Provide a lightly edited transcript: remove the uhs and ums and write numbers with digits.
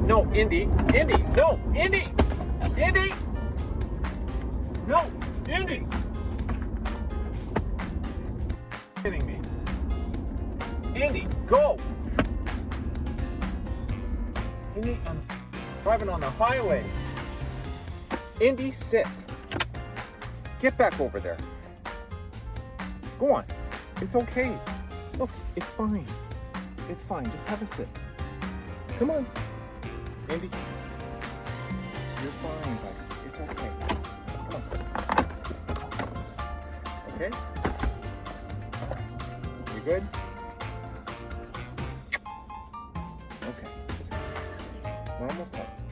No, Indy. Indy. No, Indy. Indy. No, Indy. Kidding me. Indy, go. Indy, I'm driving on the highway. Indy, sit. Get back over there. Go on. It's okay. Look, it's fine. It's fine. Just have a sit. Come on. Indy. You're fine, buddy. It's okay. Come on. Okay? You good? Okay. We're almost done.